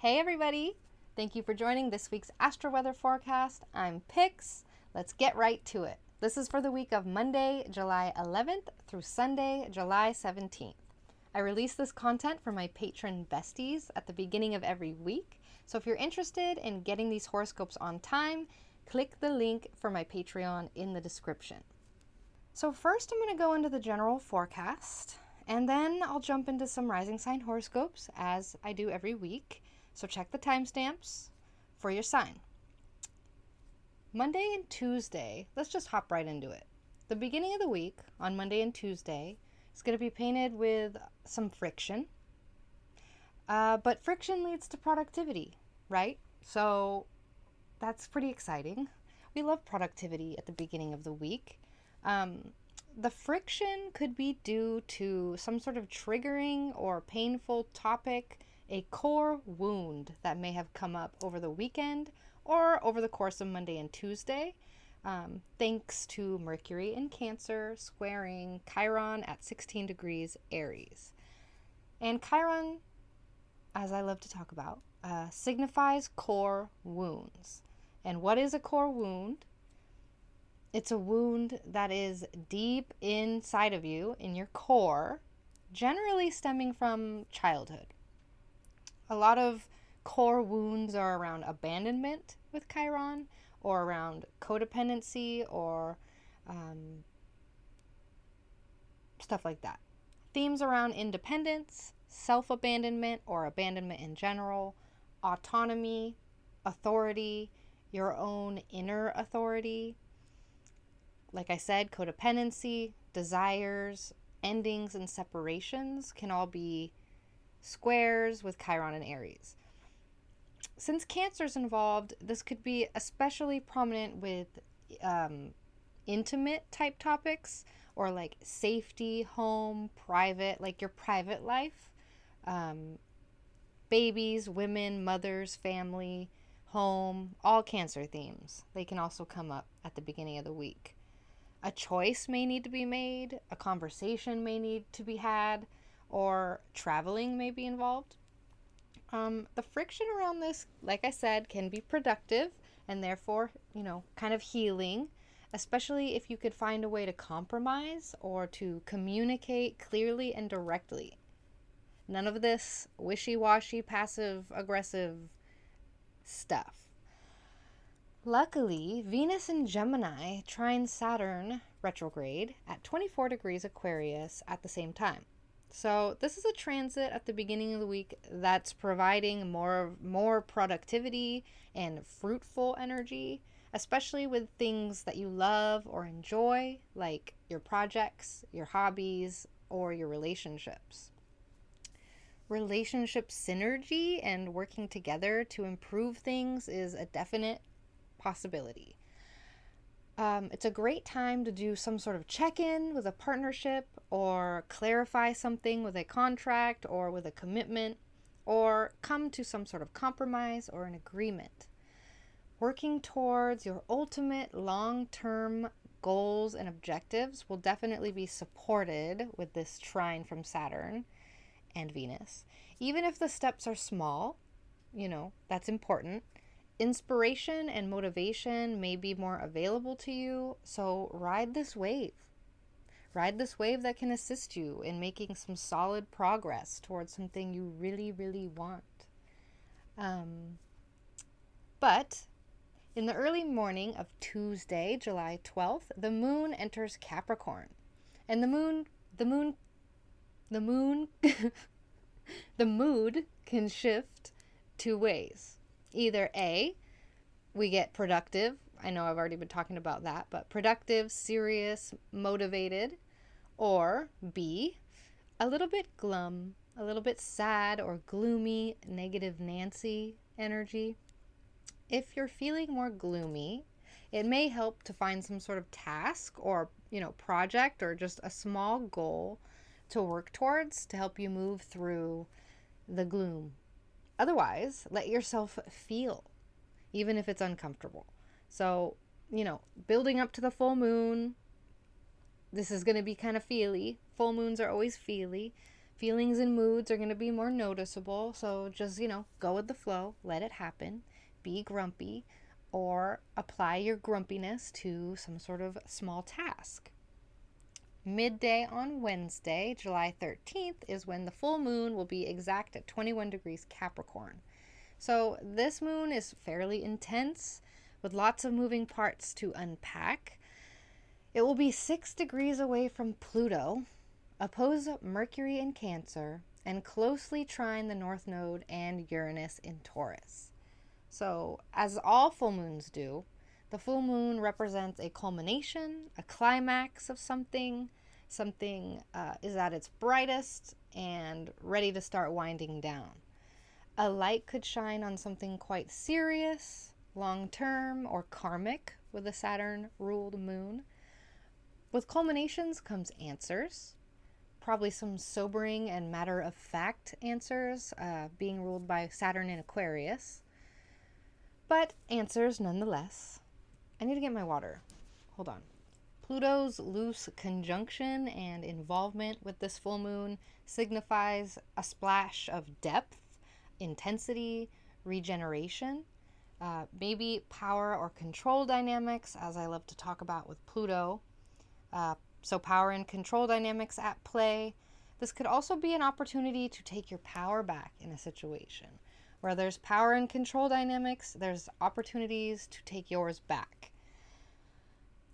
Hey everybody! Thank you for joining this week's Astro Weather Forecast. I'm Pix. Let's get right to it. This is for the week of Monday, July 11th through Sunday, July 17th. I release this content for my patron besties at the beginning of every week. So if you're interested in getting these horoscopes on time, click the link for my Patreon in the description. So first I'm going to go into the general forecast, and then I'll jump into some rising sign horoscopes as I do every week. So check the timestamps for your sign. Monday and Tuesday, let's just hop right into it. The beginning of the week on Monday and Tuesday is going to be painted with some friction. But friction leads to productivity, right? So that's pretty exciting. We love productivity at the beginning of the week. The friction could be due to some sort of triggering or painful topic, a core wound that may have come up over the weekend or over the course of Monday and Tuesday, thanks to Mercury in Cancer squaring Chiron at 16 degrees Aries. And Chiron, as I love to talk about, signifies core wounds. And what is a core wound? It's a wound that is deep inside of you, in your core, generally stemming from childhood. A lot of core wounds are around abandonment with Chiron, or around codependency, or stuff like that. Themes around independence, self-abandonment or abandonment in general, autonomy, authority, your own inner authority. Like I said, codependency, desires, endings, and separations can all be squares with Chiron and Aries. Since Cancer's involved, this could be especially prominent with intimate type topics, or like safety, home, private, like your private life. Babies, women, mothers, family, home, all Cancer themes. They can also come up at the beginning of the week. A choice may need to be made, a conversation may need to be had, or traveling may be involved. The friction around this, like I said, can be productive and therefore, kind of healing, especially if you could find a way to compromise or to communicate clearly and directly. None of this wishy-washy, passive-aggressive stuff. Luckily, Venus in Gemini trines Saturn retrograde at 24 degrees Aquarius at the same time. So this is a transit at the beginning of the week that's providing more productivity and fruitful energy, especially with things that you love or enjoy, like your projects, your hobbies, or your relationships. Relationship synergy and working together to improve things is a definite possibility. It's a great time to do some sort of check-in with a partnership, or clarify something with a contract or with a commitment, or come to some sort of compromise or an agreement. Working towards your ultimate long-term goals and objectives will definitely be supported with this trine from Saturn and Venus. Even if the steps are small, that's important. Inspiration and motivation may be more available to you, so ride this wave. Ride this wave that can assist you in making some solid progress towards something you really, really want. But in the early morning of Tuesday, July 12th, the moon enters Capricorn. And the mood can shift two ways. Either A, we get productive. I know I've already been talking about that, but productive, serious, motivated. Or B, a little bit glum, a little bit sad or gloomy, negative Nancy energy. If you're feeling more gloomy, it may help to find some sort of task or, project or just a small goal to work towards to help you move through the gloom. Otherwise, let yourself feel, even if it's uncomfortable. So, building up to the full moon, this is going to be kind of feely. Full moons are always feely. Feelings and moods are going to be more noticeable. So just, go with the flow, let it happen, be grumpy, or apply your grumpiness to some sort of small task. Midday on Wednesday, July 13th, is when the full moon will be exact at 21 degrees Capricorn. So this moon is fairly intense with lots of moving parts to unpack. It will be 6 degrees away from Pluto, oppose Mercury in Cancer, and closely trine the North Node and Uranus in Taurus. So, as all full moons do, the full moon represents a culmination, a climax of something. Something is at its brightest and ready to start winding down. A light could shine on something quite serious, long-term, or karmic with a Saturn-ruled moon. With culminations comes answers, probably some sobering and matter-of-fact answers, being ruled by Saturn in Aquarius. But answers nonetheless. I need to get my water. Hold on. Pluto's loose conjunction and involvement with this full moon signifies a splash of depth, intensity, regeneration, maybe power or control dynamics, as I love to talk about with Pluto. So power and control dynamics at play. This could also be an opportunity to take your power back in a situation. Where there's power and control dynamics, there's opportunities to take yours back.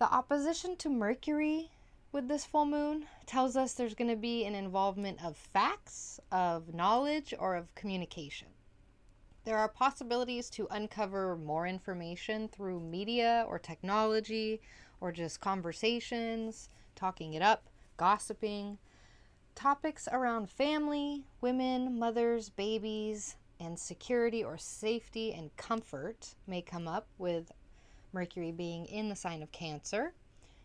The opposition to Mercury with this full moon tells us there's going to be an involvement of facts, of knowledge, or of communication. There are possibilities to uncover more information through media or technology, or just conversations, talking it up, gossiping. Topics around family, women, mothers, babies, and security or safety and comfort may come up with Mercury being in the sign of Cancer.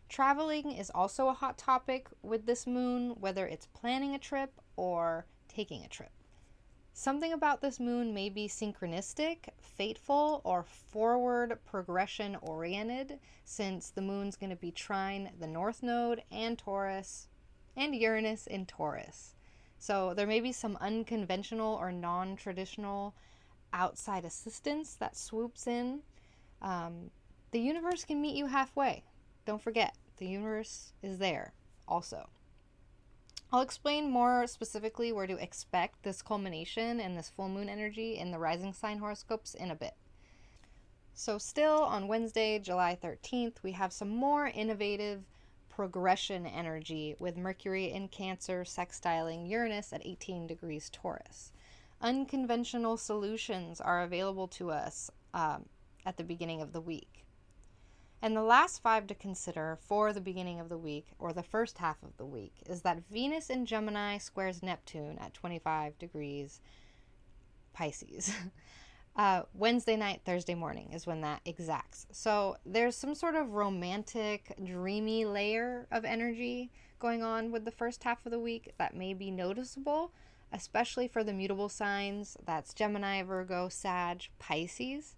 Traveling is also a hot topic with this moon, whether it's planning a trip or taking a trip. Something about this moon may be synchronistic, fateful, or forward progression oriented, since the moon's going to be trine the North Node and Taurus and Uranus in Taurus. So there may be some unconventional or non-traditional outside assistance that swoops in. The universe can meet you halfway. Don't forget, the universe is there also. I'll explain more specifically where to expect this culmination and this full moon energy in the rising sign horoscopes in a bit. So still on Wednesday, July 13th, we have some more innovative progression energy with Mercury in Cancer sextiling Uranus at 18 degrees Taurus. Unconventional solutions are available to us at the beginning of the week. And the last 5 to consider for the beginning of the week, or the first half of the week, is that Venus in Gemini squares Neptune at 25 degrees Pisces. Wednesday night, Thursday morning is when that exacts. So there's some sort of romantic, dreamy layer of energy going on with the first half of the week that may be noticeable, especially for the mutable signs. That's Gemini, Virgo, Sag, Pisces.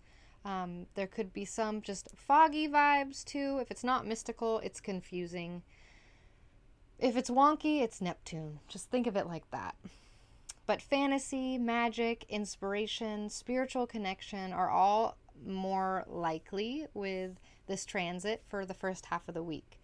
There could be some just foggy vibes too. If it's not mystical, it's confusing. If it's wonky, it's Neptune. Just think of it like that. But fantasy, magic, inspiration, spiritual connection are all more likely with this transit for the first half of the week.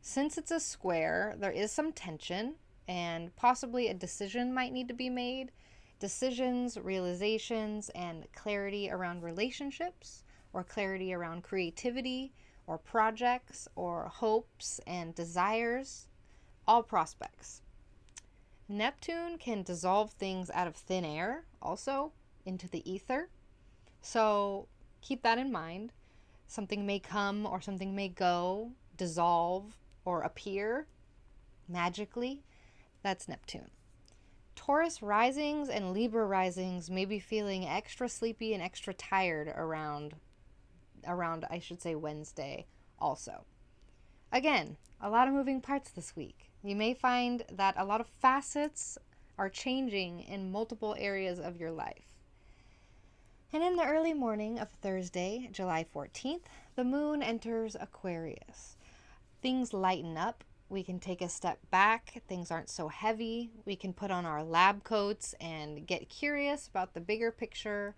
Since it's a square, there is some tension and possibly a decision might need to be made. Decisions, realizations, and clarity around relationships, or clarity around creativity, or projects, or hopes and desires, all prospects. Neptune can dissolve things out of thin air, also into the ether. So keep that in mind. Something may come or something may go, dissolve, or appear magically. That's Neptune. Taurus risings and Libra risings may be feeling extra sleepy and extra tired around I should say Wednesday also. Again, a lot of moving parts this week. You may find that a lot of facets are changing in multiple areas of your life. And in the early morning of Thursday, July 14th, the moon enters Aquarius. Things lighten up we can take a step back. Things aren't so heavy. We can put on our lab coats and get curious about the bigger picture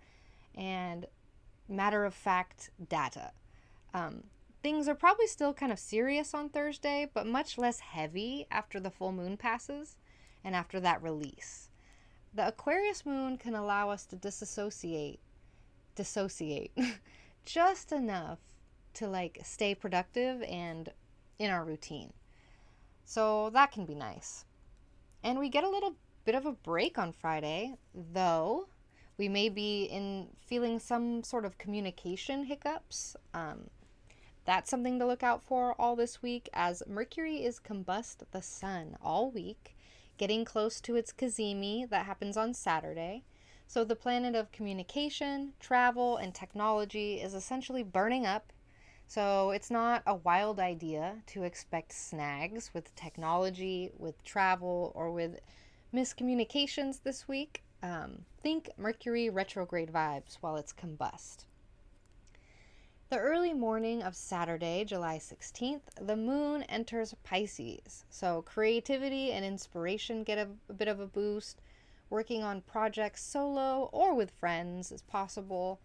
and matter-of-fact data. Things are probably still kind of serious on Thursday, but much less heavy after the full moon passes and after that release. The Aquarius moon can allow us to dissociate just enough to like stay productive and in our routine. So that can be nice. And we get a little bit of a break on Friday, though we may be feeling some sort of communication hiccups. That's something to look out for all this week, as Mercury is combust the sun all week, getting close to its cazimi that happens on Saturday. So the planet of communication, travel, and technology is essentially burning up. So it's not a wild idea to expect snags with technology, with travel, or with miscommunications this week. Think Mercury retrograde vibes while it's combust. The early morning of Saturday, July 16th, the moon enters Pisces. So creativity and inspiration get a bit of a boost. Working on projects solo or with friends is possible.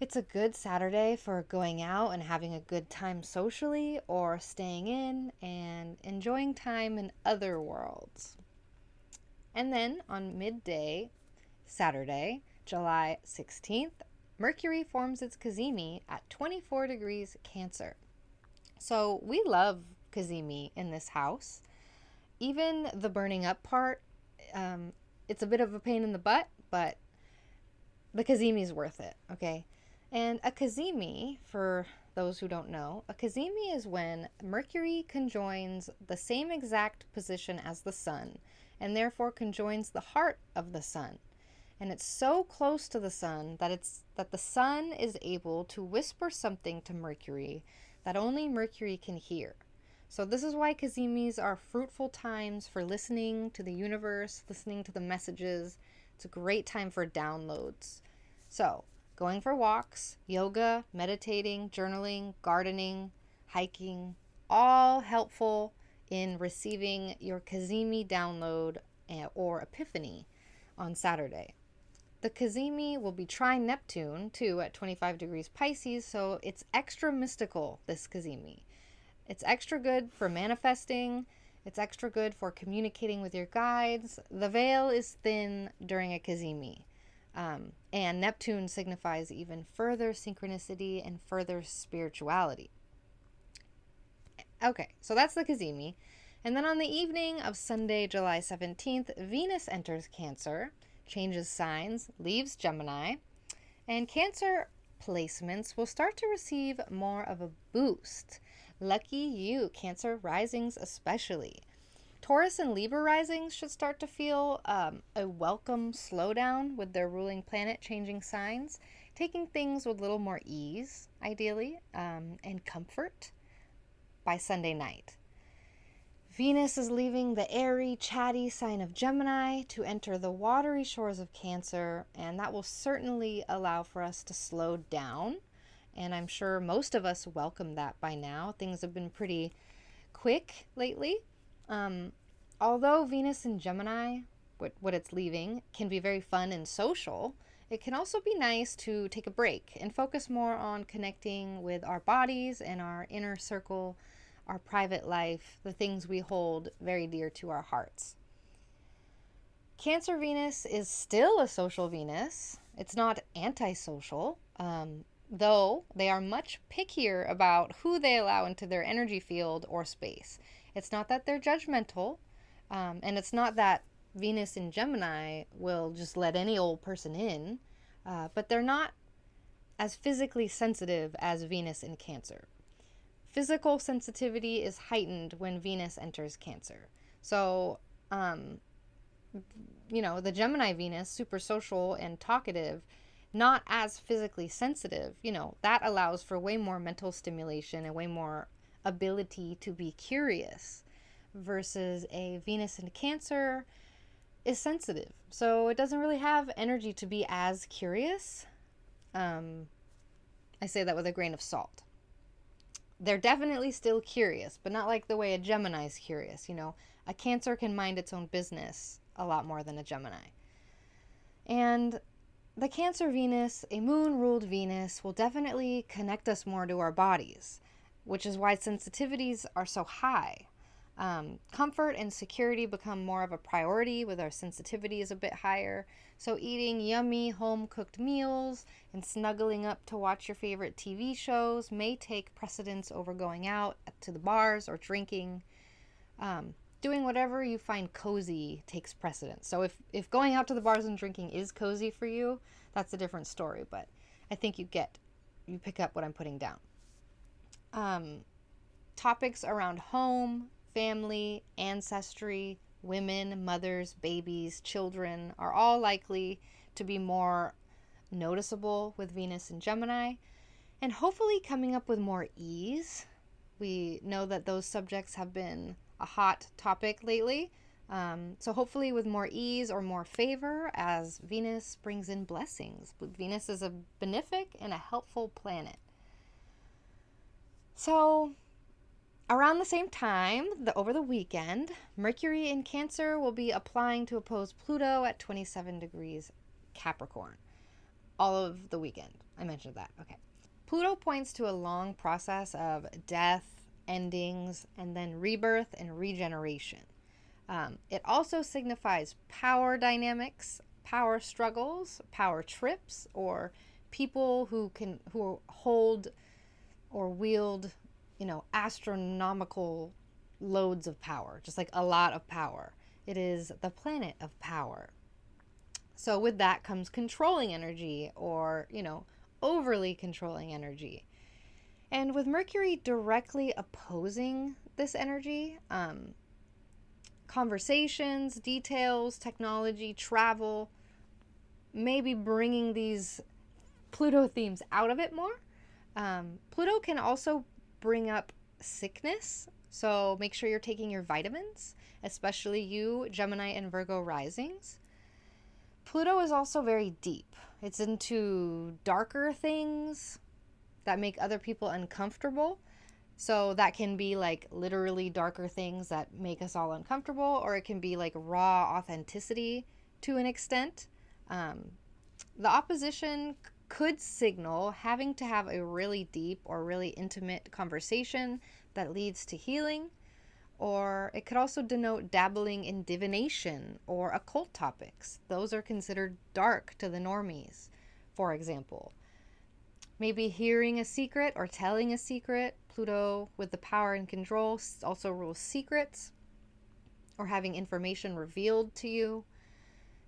It's a good Saturday for going out and having a good time socially, or staying in and enjoying time in other worlds. And then on midday, Saturday, July 16th, Mercury forms its cazimi at 24 degrees Cancer. So we love cazimi in this house. Even the burning up part, it's a bit of a pain in the butt, but the cazimi is worth it, okay? And a cazimi, for those who don't know, a cazimi is when Mercury conjoins the same exact position as the sun, and therefore conjoins the heart of the sun. And it's so close to the sun that the sun is able to whisper something to Mercury that only Mercury can hear. So this is why cazimis are fruitful times for listening to the universe, listening to the messages. It's a great time for downloads. So going for walks, yoga, meditating, journaling, gardening, hiking, all helpful in receiving your cazimi download or epiphany on Saturday. The cazimi will be trine Neptune, too, at 25 degrees Pisces, so it's extra mystical, this cazimi. It's extra good for manifesting. It's extra good for communicating with your guides. The veil is thin during a cazimi. And Neptune signifies even further synchronicity and further spirituality. Okay, so that's the cazimi. And then on the evening of Sunday, July 17th, Venus enters Cancer, changes signs, leaves Gemini, and Cancer placements will start to receive more of a boost. Lucky you, Cancer risings especially. Taurus and Libra risings should start to feel a welcome slowdown with their ruling planet changing signs, taking things with a little more ease, ideally, and comfort by Sunday night. Venus is leaving the airy, chatty sign of Gemini to enter the watery shores of Cancer, and that will certainly allow for us to slow down. And I'm sure most of us welcome that by now. Things have been pretty quick lately. Although Venus in Gemini, what it's leaving, can be very fun and social, it can also be nice to take a break and focus more on connecting with our bodies and our inner circle, our private life, the things we hold very dear to our hearts. Cancer Venus is still a social Venus. It's not antisocial, though they are much pickier about who they allow into their energy field or space. It's not that they're judgmental, and it's not that Venus in Gemini will just let any old person in, but they're not as physically sensitive as Venus in Cancer. Physical sensitivity is heightened when Venus enters Cancer. So, the Gemini Venus, super social and talkative, not as physically sensitive, that allows for way more mental stimulation and way more ability to be curious, versus a Venus in Cancer is sensitive. So it doesn't really have energy to be as curious. I say that with a grain of salt. they're definitely still curious, but not like the way a Gemini is curious. A Cancer can mind its own business a lot more than a Gemini. And the Cancer Venus, a moon-ruled Venus, will definitely connect us more to our bodies, which is why sensitivities are so high. Comfort and security become more of a priority with our sensitivities a bit higher. So eating yummy home-cooked meals and snuggling up to watch your favorite TV shows may take precedence over going out to the bars or drinking. Doing whatever you find cozy takes precedence. So if going out to the bars and drinking is cozy for you, that's a different story. But I think you pick up what I'm putting down. Topics around home, family, ancestry, women, mothers, babies, children are all likely to be more noticeable with Venus and Gemini, and hopefully coming up with more ease. We know that those subjects have been a hot topic lately, so hopefully with more ease or more favor as Venus brings in blessings. Venus is a benefic and a helpful planet. So around the same time, over the weekend, Mercury in Cancer will be applying to oppose Pluto at 27 degrees Capricorn. All of the weekend. I mentioned that. Okay. Pluto points to a long process of death, endings, and then rebirth and regeneration. It also signifies power dynamics, power struggles, power trips, or people who hold or wield astronomical loads of power, just like a lot of power. It is the planet of power. So with that comes controlling energy or, overly controlling energy. And with Mercury directly opposing this energy, conversations, details, technology, travel, maybe bringing these Pluto themes out of it more. Pluto can also bring up sickness, so make sure you're taking your vitamins, especially you, Gemini and Virgo risings. Pluto is also very deep. It's into darker things that make other people uncomfortable. So that can be like literally darker things that make us all uncomfortable, or it can be like raw authenticity to an extent. The opposition could signal having to have a really deep or really intimate conversation that leads to healing, or it could also denote dabbling in divination or occult topics. Those are considered dark to the normies, for example. Maybe hearing a secret or telling a secret. Pluto, with the power and control, also rules secrets, or having information revealed to you.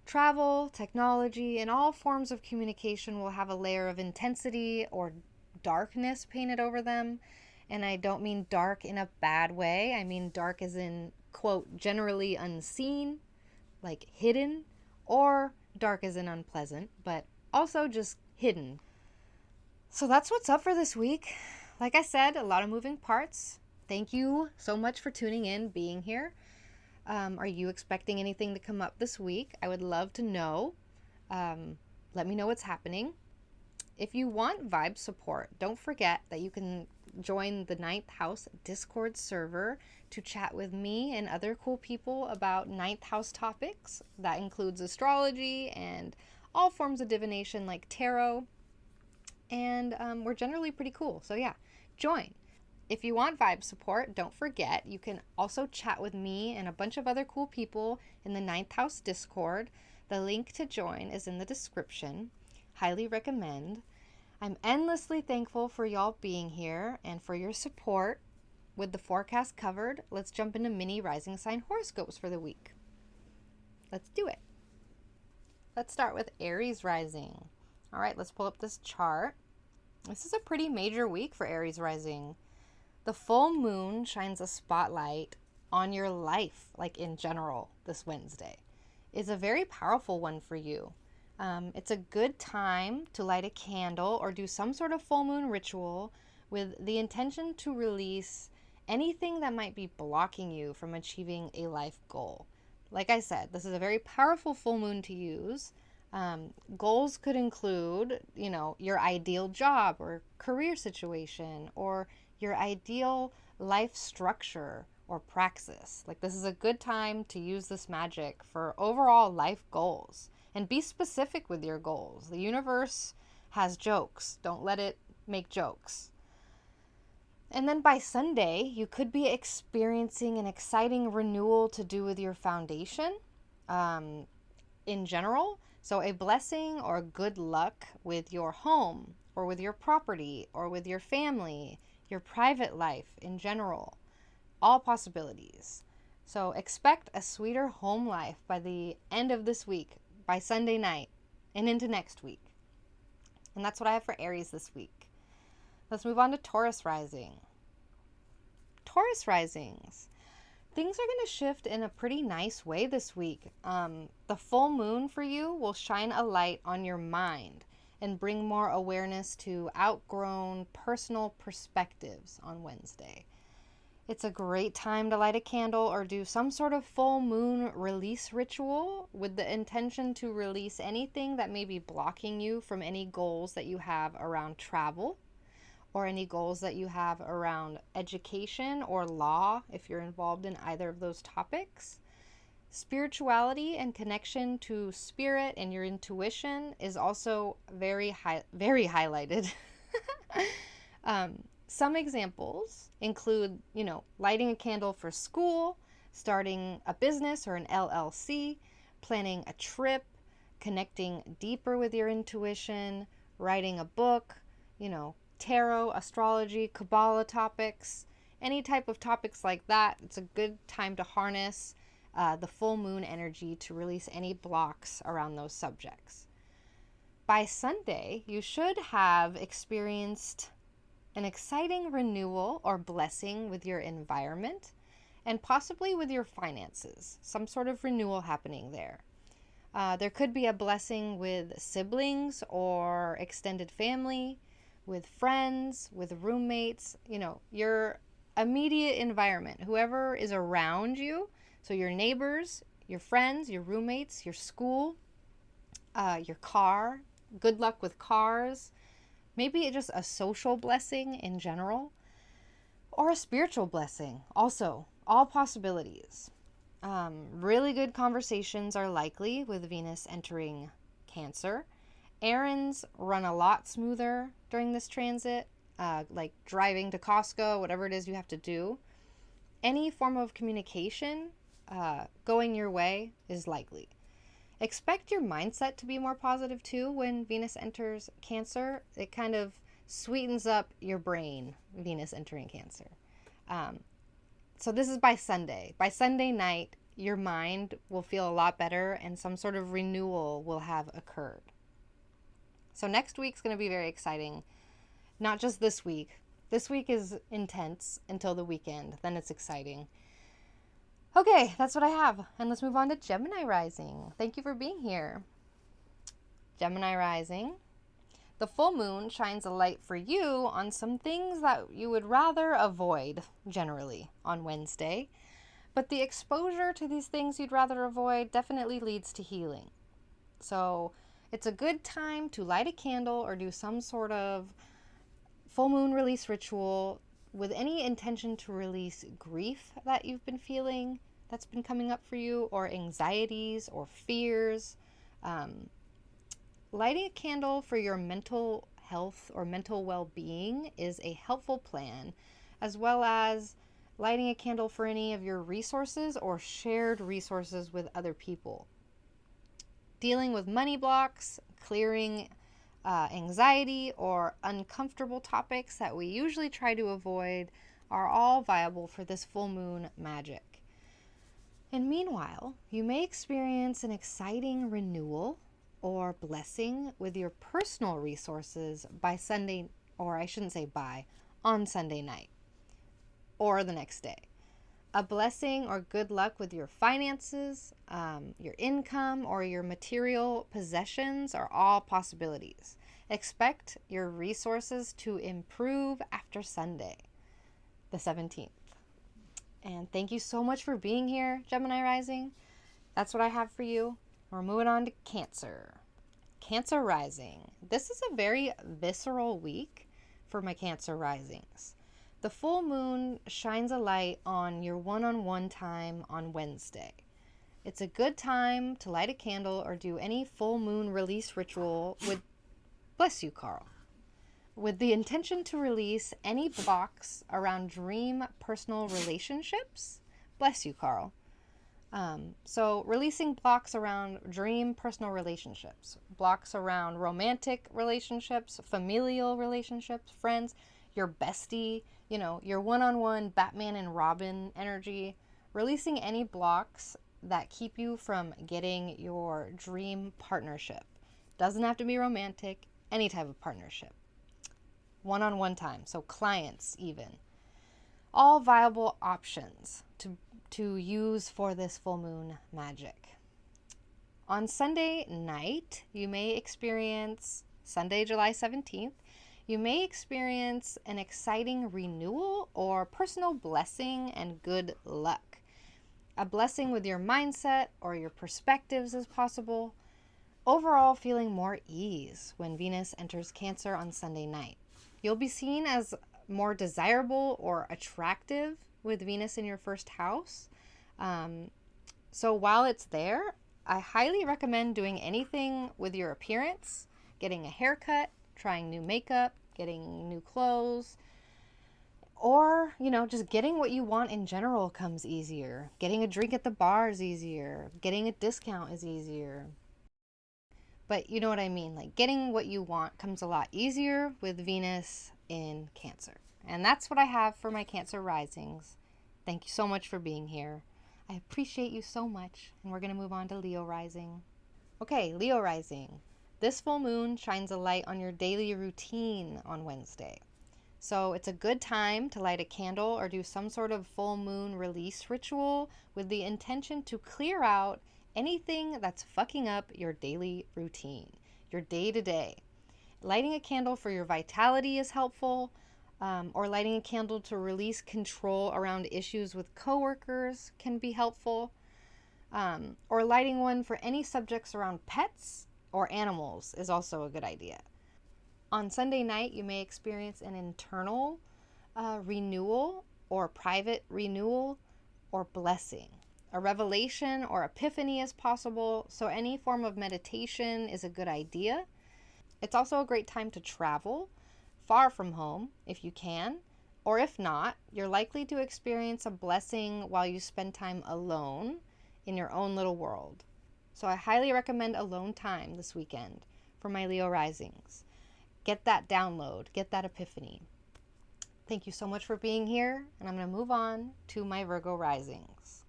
Travel, technology, and all forms of communication will have a layer of intensity or darkness painted over them. And I don't mean dark in a bad way. I mean dark as in, quote, generally unseen, like hidden, or dark as in unpleasant, but also just hidden. So that's what's up for this week. Like I said, a lot of moving parts. Thank you so much for tuning in, being here. Are you expecting anything to come up this week? I would love to know. Let me know what's happening. If you want vibe support, don't forget that you can join the 9th House Discord server to chat with me and other cool people about 9th House topics. That includes astrology and all forms of divination like tarot. And we're generally pretty cool. So yeah, join. If you want vibe support, don't forget, you can also chat with me and a bunch of other cool people in the 9th House Discord. The link to join is in the description. Highly recommend. I'm endlessly thankful for y'all being here and for your support. With the forecast covered, let's jump into mini rising sign horoscopes for the week. Let's do it. Let's start with Aries rising. All right, let's pull up this chart. This is a pretty major week for Aries rising. The full moon shines a spotlight on your life, like in general, this Wednesday. It's a very powerful one for you. It's a good time to light a candle or do some sort of full moon ritual with the intention to release anything that might be blocking you from achieving a life goal. Like I said, this is a very powerful full moon to use. Goals could include, your ideal job or career situation, or your ideal life structure or praxis. Like, this is a good time to use this magic for overall life goals, and be specific with your goals. The universe has jokes. Don't let it make jokes. And then by Sunday, you could be experiencing an exciting renewal to do with your foundation in general. So a blessing or good luck with your home or with your property or with your family, your private life in general. All possibilities. So expect a sweeter home life by the end of this week, by Sunday night, and into next week. And that's what I have for Aries this week. Let's move on to Taurus rising. Taurus risings. Things are going to shift in a pretty nice way this week. The full moon for you will shine a light on your mind and bring more awareness to outgrown personal perspectives on Wednesday. It's a great time to light a candle or do some sort of full moon release ritual with the intention to release anything that may be blocking you from any goals that you have around travel, or any goals that you have around education or law, if you're involved in either of those topics. Spirituality and connection to spirit and your intuition is also very highlighted. Some examples include, lighting a candle for school, starting a business or an LLC, planning a trip, connecting deeper with your intuition, writing a book, tarot, astrology, Kabbalah topics, any type of topics like that. It's a good time to harness the full moon energy to release any blocks around those subjects. By Sunday, you should have experienced an exciting renewal or blessing with your environment and possibly with your finances. Some sort of renewal happening there. There could be a blessing with siblings or extended family, with friends, with roommates, your immediate environment, whoever is around you. So your neighbors, your friends, your roommates, your school, your car. Good luck with cars. Maybe just a social blessing in general, or a spiritual blessing. Also, all possibilities. Really good conversations are likely with Venus entering Cancer. Errands run a lot smoother during this transit, like driving to Costco, whatever it is you have to do. Any form of communication going your way is likely. Expect your mindset to be more positive too when Venus enters Cancer. It kind of sweetens up your brain, Venus entering Cancer. So this is by Sunday. By Sunday night, your mind will feel a lot better and some sort of renewal will have occurred. So next week's going to be very exciting. Not just this week. This week is intense until the weekend. Then it's exciting. Okay, that's what I have. And let's move on to Gemini rising. Thank you for being here. Gemini rising. The full moon shines a light for you on some things that you would rather avoid generally on Wednesday. But the exposure to these things you'd rather avoid definitely leads to healing. So it's a good time to light a candle or do some sort of full moon release ritual with any intention to release grief that you've been feeling that's been coming up for you, or anxieties or fears. Lighting a candle for your mental health or mental well-being is a helpful plan, as well as lighting a candle for any of your resources or shared resources with other people. Dealing with money blocks, clearing anxiety or uncomfortable topics that we usually try to avoid are all viable for this full moon magic. And meanwhile, you may experience an exciting renewal or blessing with your personal resources by Sunday, or I shouldn't say by, on Sunday night or the next day. A blessing or good luck with your finances, your income, or your material possessions are all possibilities. Expect your resources to improve after Sunday, the 17th. And thank you so much for being here, Gemini rising. That's what I have for you. We're moving on to Cancer. Cancer rising. This is a very visceral week for my Cancer risings. The full moon shines a light on your one-on-one time on Wednesday. It's a good time to light a candle or do any full moon release ritual with, bless you, Carl, with the intention to release any blocks around dream personal relationships. Bless you, Carl. So releasing blocks around dream personal relationships, blocks around romantic relationships, familial relationships, friends, your bestie, your one-on-one Batman and Robin energy, releasing any blocks that keep you from getting your dream partnership. Doesn't have to be romantic, any type of partnership. One-on-one time, so clients even. All viable options to use for this full moon magic. On Sunday night, you may experience, Sunday, July 17th, you may experience an exciting renewal or personal blessing and good luck. A blessing with your mindset or your perspectives is possible. Overall, feeling more ease when Venus enters Cancer on Sunday night. You'll be seen as more desirable or attractive with Venus in your first house. So while it's there, I highly recommend doing anything with your appearance, getting a haircut, trying new makeup, getting new clothes, or, just getting what you want in general comes easier. Getting a drink at the bar is easier. Getting a discount is easier. But you know what I mean? Like, getting what you want comes a lot easier with Venus in Cancer. And that's what I have for my Cancer risings. Thank you so much for being here. I appreciate you so much. And we're going to move on to Leo rising. Okay, Leo rising. This full moon shines a light on your daily routine on Wednesday. So it's a good time to light a candle or do some sort of full moon release ritual with the intention to clear out anything that's fucking up your daily routine, your day-to-day. Lighting a candle for your vitality is helpful, or lighting a candle to release control around issues with coworkers can be helpful, or lighting one for any subjects around pets or animals is also a good idea. On Sunday night, you may experience an internal renewal or private renewal or blessing. A revelation or epiphany is possible, so any form of meditation is a good idea. It's also a great time to travel far from home if you can, or if not, you're likely to experience a blessing while you spend time alone in your own little world. So I highly recommend alone time this weekend for my Leo risings. Get that download, get that epiphany. Thank you so much for being here, and I'm going to move on to my Virgo risings.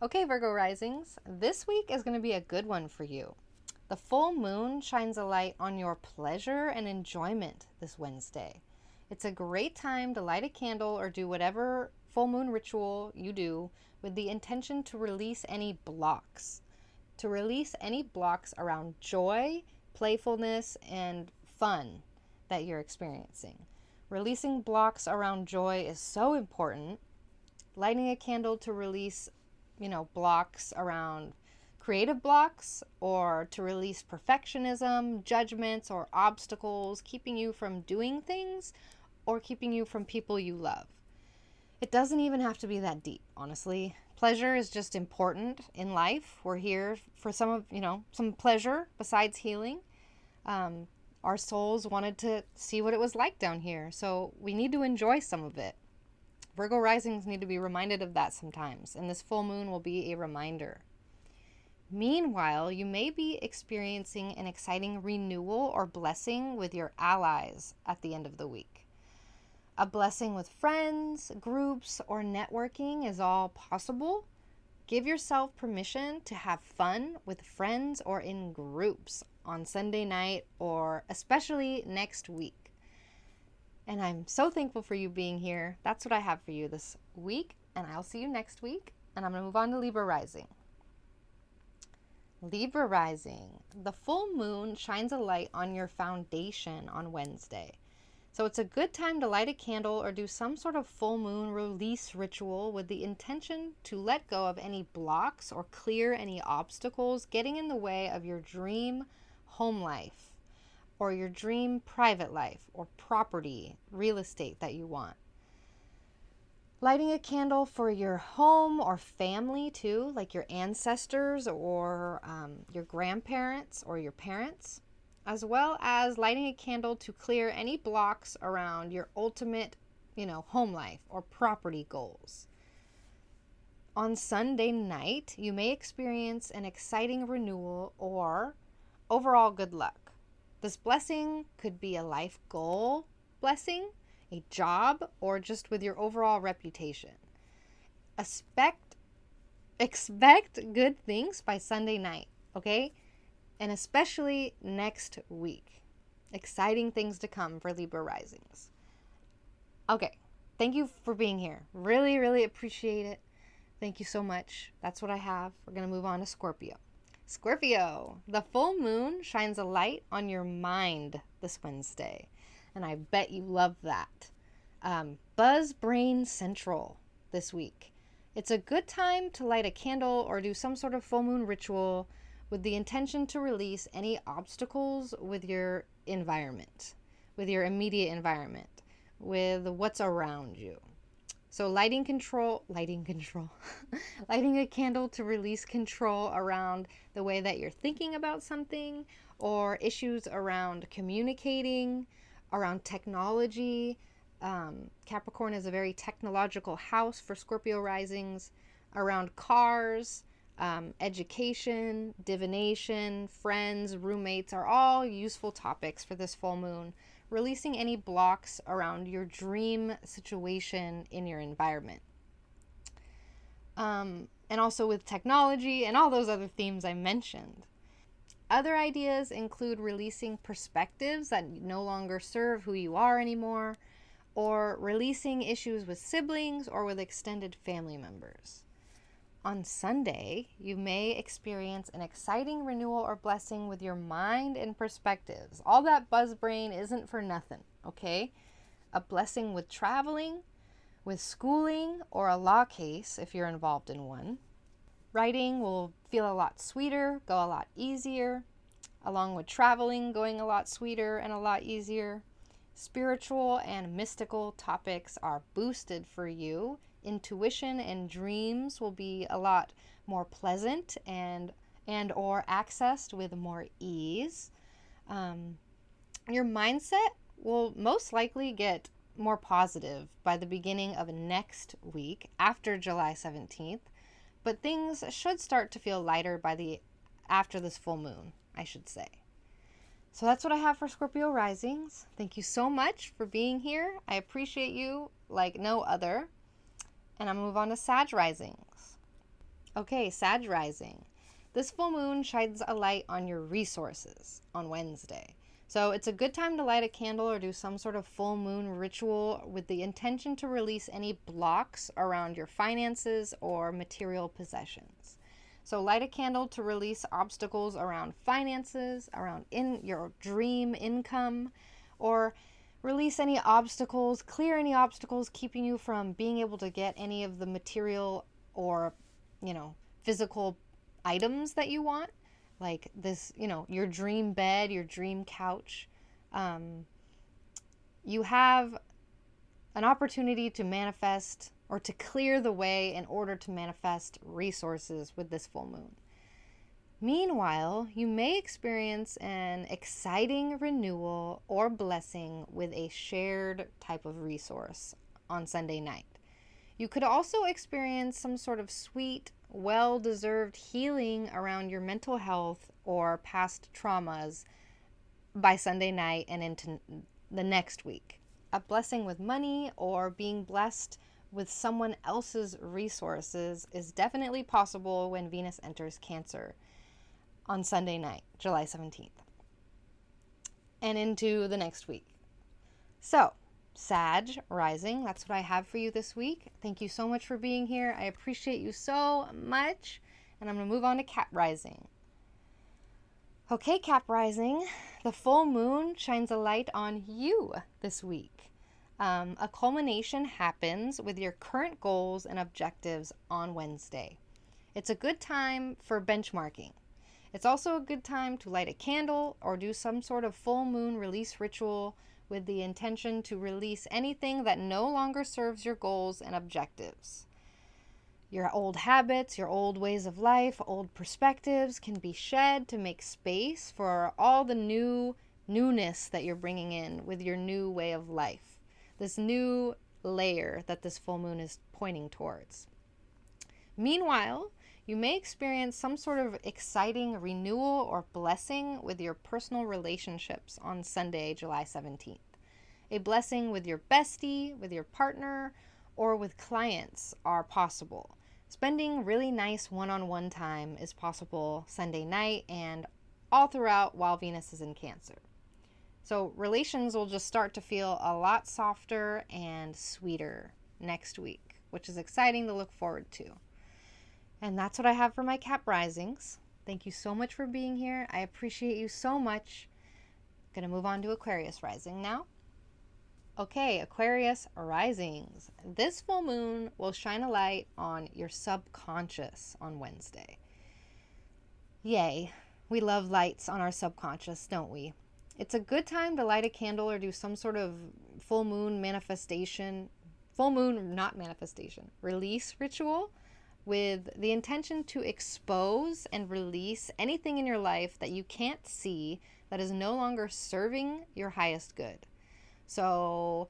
Okay, Virgo risings, this week is going to be a good one for you. The full moon shines a light on your pleasure and enjoyment this Wednesday. It's a great time to light a candle or do whatever full moon ritual you do with the intention to release any blocks. To release any blocks around joy, playfulness, and fun that you're experiencing. Releasing blocks around joy is so important. Lighting a candle to release, blocks around creative blocks, or to release perfectionism, judgments, or obstacles keeping you from doing things or keeping you from people you love. It doesn't even have to be that deep, honestly. Pleasure is just important in life. We're here for some pleasure besides healing. Our souls wanted to see what it was like down here, so we need to enjoy some of it. Virgo risings need to be reminded of that sometimes, and this full moon will be a reminder. Meanwhile, you may be experiencing an exciting renewal or blessing with your allies at the end of the week. A blessing with friends, groups, or networking is all possible. Give yourself permission to have fun with friends or in groups on Sunday night, or especially next week. And I'm so thankful for you being here. That's what I have for you this week, and I'll see you next week. And I'm going to move on to Libra rising. Libra rising. The full moon shines a light on your foundation on Wednesday. So it's a good time to light a candle or do some sort of full moon release ritual with the intention to let go of any blocks or clear any obstacles getting in the way of your dream home life or your dream private life or property, real estate that you want. Lighting a candle for your home or family too, like your ancestors or your grandparents or your parents, as well as lighting a candle to clear any blocks around your ultimate, home life or property goals. On Sunday night, you may experience an exciting renewal or overall good luck. This blessing could be a life goal blessing, a job, or just with your overall reputation. Expect good things by Sunday night, okay? And especially next week. Exciting things to come for Libra risings. Okay, thank you for being here. Really, really appreciate it. Thank you so much. That's what I have. We're going to move on to Scorpio. Scorpio, the full moon shines a light on your mind this Wednesday. And I bet you love that. Buzz Brain Central this week. It's a good time to light a candle or do some sort of full moon ritual with the intention to release any obstacles with your environment, with your immediate environment, with what's around you. So lighting a candle to release control around the way that you're thinking about something, or issues around communicating, around technology. Capricorn is a very technological house for Scorpio risings, around cars, education, divination, friends, roommates are all useful topics for this full moon. Releasing any blocks around your dream situation in your environment. And also with technology and all those other themes I mentioned. Other ideas include releasing perspectives that no longer serve who you are anymore, or releasing issues with siblings or with extended family members. On Sunday, you may experience an exciting renewal or blessing with your mind and perspectives. All that buzz brain isn't for nothing, okay? A blessing with traveling, with schooling, or a law case if you're involved in one. Writing will feel a lot sweeter, go a lot easier, along with traveling going a lot sweeter and a lot easier. Spiritual and mystical topics are boosted for you. Intuition and dreams will be a lot more pleasant and or accessed with more ease. Your mindset will most likely get more positive by the beginning of next week after July 17th, but things should start to feel lighter after this full moon, I should say. So that's what I have for Scorpio risings. Thank you so much for being here. I appreciate you like no other. And I'm going to move on to Sag risings. Okay, Sag rising. This full moon shines a light on your resources on Wednesday. So it's a good time to light a candle or do some sort of full moon ritual with the intention to release any blocks around your finances or material possessions. So light a candle to release obstacles around finances, around your dream income, or release any obstacles, clear any obstacles keeping you from being able to get any of the material or, physical items that you want. Like this, your dream bed, your dream couch. You have an opportunity to manifest or to clear the way in order to manifest resources with this full moon. Meanwhile, you may experience an exciting renewal or blessing with a shared type of resource on Sunday night. You could also experience some sort of sweet, well-deserved healing around your mental health or past traumas by Sunday night and into the next week. A blessing with money or being blessed with someone else's resources is definitely possible when Venus enters Cancer on Sunday night, July 17th, and into the next week. So, Sag rising, that's what I have for you this week. Thank you so much for being here. I appreciate you so much. And I'm going to move on to Cap rising. Okay, Cap rising, the full moon shines a light on you this week. A culmination happens with your current goals and objectives on Wednesday. It's a good time for benchmarking. It's also a good time to light a candle or do some sort of full moon release ritual with the intention to release anything that no longer serves your goals and objectives. Your old habits, your old ways of life, old perspectives can be shed to make space for all the newness that you're bringing in with your new way of life. This new layer that this full moon is pointing towards. Meanwhile, you may experience some sort of exciting renewal or blessing with your personal relationships on Sunday, July 17th. A blessing with your bestie, with your partner, or with clients are possible. Spending really nice one-on-one time is possible Sunday night and all throughout while Venus is in Cancer. So relations will just start to feel a lot softer and sweeter next week, which is exciting to look forward to. And that's what I have for my Cap risings. Thank you so much for being here. I appreciate you so much. I'm going to move on to Aquarius rising now. Okay, Aquarius risings. This full moon will shine a light on your subconscious on Wednesday. Yay, we love lights on our subconscious, don't we? It's a good time to light a candle or do some sort of full moon manifestation, release ritual with the intention to expose and release anything in your life that you can't see that is no longer serving your highest good. So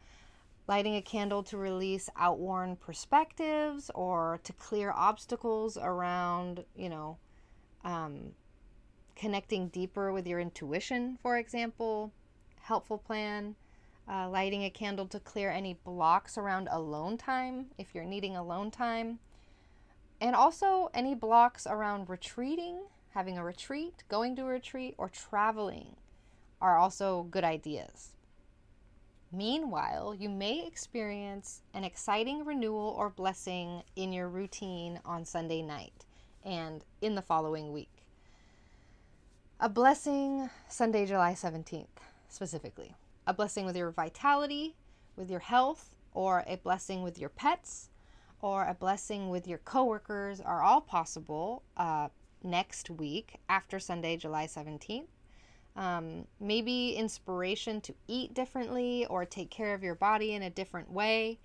lighting a candle to release outworn perspectives or to clear obstacles around, connecting deeper with your intuition, for example, helpful plan. Lighting a candle to clear any blocks around alone time if you're needing alone time. And also any blocks around retreating, having a retreat, going to a retreat, or traveling are also good ideas. Meanwhile, you may experience an exciting renewal or blessing in your routine on Sunday night and in the following week. A blessing Sunday, July 17th, specifically. A blessing with your vitality, with your health, or a blessing with your pets, or a blessing with your coworkers are all possible next week after Sunday, July 17th. Maybe inspiration to eat differently or take care of your body in a different way.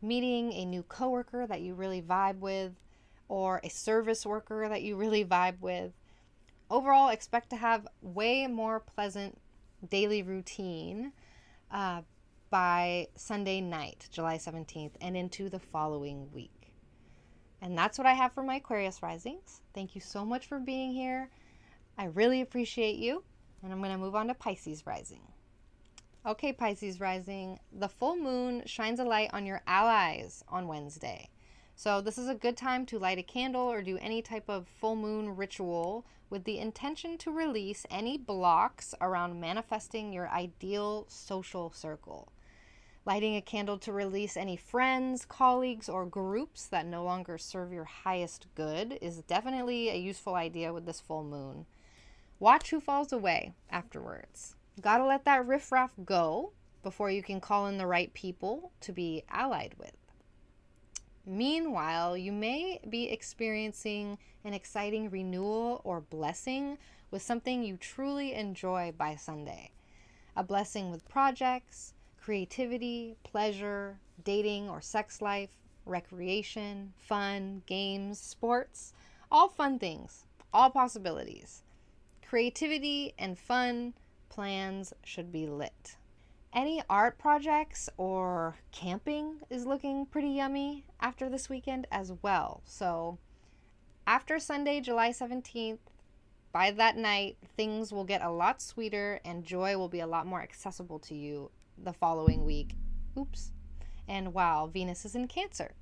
Meeting a new coworker that you really vibe with, or a service worker that you really vibe with. Overall, expect to have way more pleasant daily routine by Sunday night, July 17th, and into the following week. And that's what I have for my Aquarius risings. Thank you so much for being here. I really appreciate you. And I'm going to move on to Pisces rising. Okay, Pisces rising. The full moon shines a light on your allies on Wednesday. So this is a good time to light a candle or do any type of full moon ritual with the intention to release any blocks around manifesting your ideal social circle. Lighting a candle to release any friends, colleagues, or groups that no longer serve your highest good is definitely a useful idea with this full moon. Watch who falls away afterwards. Gotta let that riffraff go before you can call in the right people to be allied with. Meanwhile, you may be experiencing an exciting renewal or blessing with something you truly enjoy by Sunday. A blessing with projects, creativity, pleasure, dating or sex life, recreation, fun, games, sports, all fun things, all possibilities. Creativity and fun plans should be lit. Any art projects or camping is looking pretty yummy after this weekend as well. So after Sunday, July 17th, by that night, things will get a lot sweeter and joy will be a lot more accessible to you the following week. And wow, Venus is in Cancer.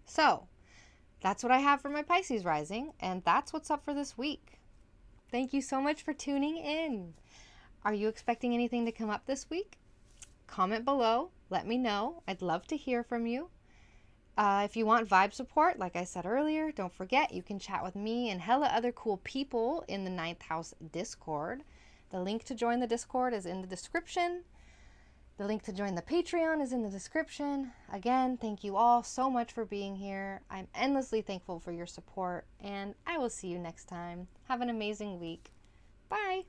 So that's what I have for my Pisces rising, and that's what's up for this week. Thank you so much for tuning in. Are you expecting anything to come up this week? Comment below. Let me know. I'd love to hear from you. If you want vibe support, like I said earlier, don't forget you can chat with me and hella other cool people in the 9th House Discord. The link to join the Discord is in the description. The link to join the Patreon is in the description. Again, thank you all so much for being here. I'm endlessly thankful for your support, and I will see you next time. Have an amazing week. Bye!